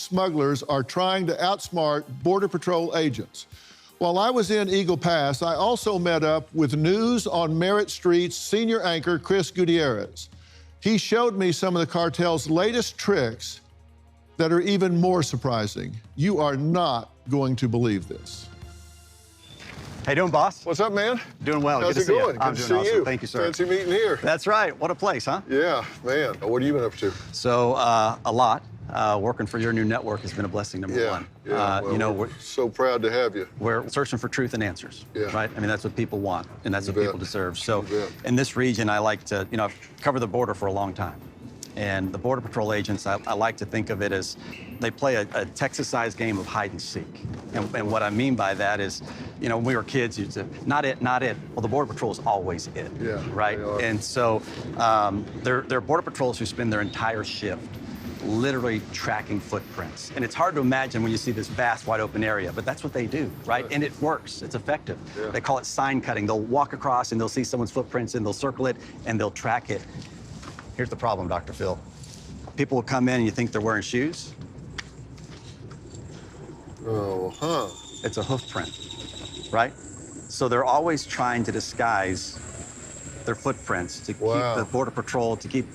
smugglers are trying to outsmart Border Patrol agents. While I was in Eagle Pass, I also met up with News on Merritt Street's senior anchor, Chris Gutierrez. He showed me some of the cartel's latest tricks that are even more surprising. You are not going to believe this. How you doing, boss? What's up, man? Doing well. How's Good it to see going? you. I'm Good to doing see awesome. you. Thank you, sir. Fancy meeting here. That's right. What a place, huh? Yeah, man. What have you been up to? So, a lot. Working for your new network has been a blessing, number one. Well, you know, we're so proud to have you. we're searching for truth and answers, right? I mean, that's what people want, and that's what people deserve. So, in this region, I like to, you know, I've covered the border for a long time. And the Border Patrol agents, I like to think of it as they play a Texas-sized game of hide and seek. And what I mean by that is, you know, when we were kids, you'd say, not it, not it. Well, the Border Patrol is always it, right? And so they're Border Patrols who spend their entire shift literally tracking footprints. And it's hard to imagine when you see this vast, wide open area, but that's what they do, right? And it works, it's effective. They call it sign cutting. They'll walk across and they'll see someone's footprints and they'll circle it and they'll track it. Here's the problem, Dr. Phil. People will come in and you think they're wearing shoes. It's a hoof print, right? So they're always trying to disguise their footprints to keep the Border Patrol, to keep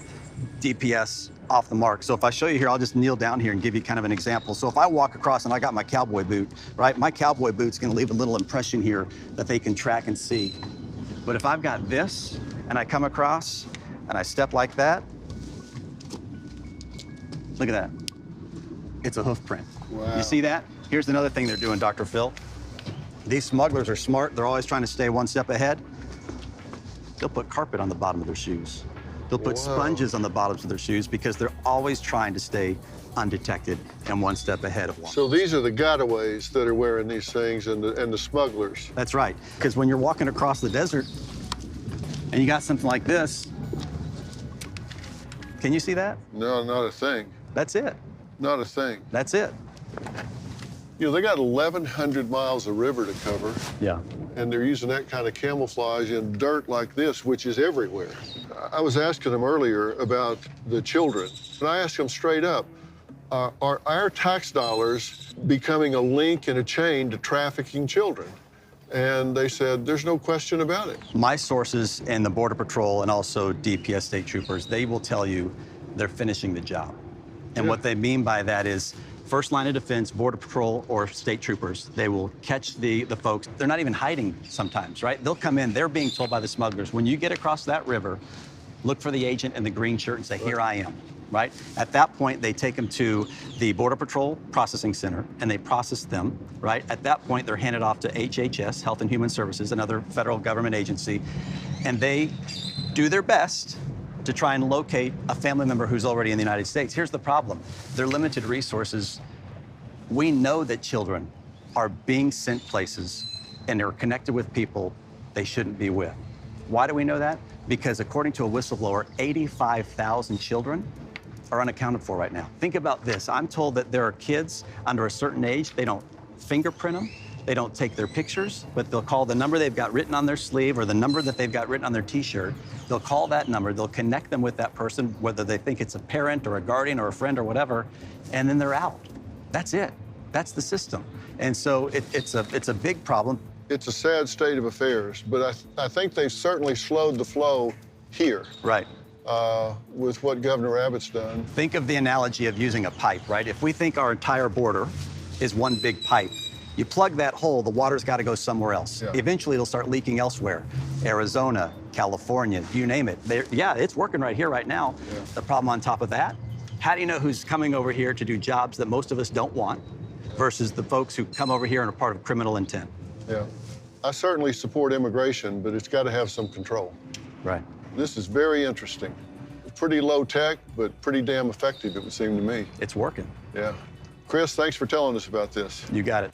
DPS off the mark. So if I show you here, I'll just kneel down here and give you kind of an example. So if I walk across and I got my cowboy boot, right? My cowboy boot's gonna leave a little impression here that they can track and see. But if I've got this and I come across and I step like that, look at that. It's a hoof print. You see that? Here's another thing they're doing, Dr. Phil. These smugglers are smart. They're always trying to stay one step ahead. They'll put carpet on the bottom of their shoes. They'll put sponges on the bottoms of their shoes because they're always trying to stay undetected and one step ahead of one. So these are the gotaways that are wearing these things and the smugglers. That's right. Because when you're walking across the desert and you got something like this, can you see that? No, not a thing. That's it. Not a thing. That's it. You know, they got 1,100 miles of river to cover. Yeah. And they're using that kind of camouflage in dirt like this, which is everywhere. I was asking them earlier about the children, and I asked them straight up, are our tax dollars becoming a link in a chain to trafficking children? And they said, there's no question about it. My sources in the Border Patrol and also DPS state troopers, they will tell you they're finishing the job. And what they mean by that is first line of defense, Border Patrol or state troopers, they will catch the folks. They're not even hiding sometimes, right? They'll come in, they're being told by the smugglers, when you get across that river, look for the agent in the green shirt and say, here I am, right? At that point, they take them to the Border Patrol Processing Center and they process them, right? At that point, they're handed off to HHS, Health and Human Services, another federal government agency, and they do their best to try and locate a family member who's already in the United States. Here's the problem. Their limited resources, we know that children are being sent places and they're connected with people they shouldn't be with. Why do we know that? Because according to a whistleblower, 85,000 children are unaccounted for right now. Think about this. I'm told that there are kids under a certain age, they don't fingerprint them, they don't take their pictures, but they'll call the number they've got written on their sleeve or the number that they've got written on their T-shirt. They'll call that number, they'll connect them with that person, whether they think it's a parent or a guardian or a friend or whatever, and then they're out. That's it. That's the system. And so it's a big problem. It's a sad state of affairs, but I think they've certainly slowed the flow here. Right. With what Governor Abbott's done. Think of the analogy of using a pipe, right? If we think our entire border is one big pipe, you plug that hole, the water's got to go somewhere else. Eventually, it'll start leaking elsewhere. Arizona, California, you name it. It's working right here, right now. The problem on top of that, how do you know who's coming over here to do jobs that most of us don't want versus the folks who come over here and are part of criminal intent? Yeah. I certainly support immigration, but it's got to have some control. Right. This is very interesting. Pretty low tech, but pretty damn effective, it would seem to me. It's working. Yeah. Chris, thanks for telling us about this. You got it.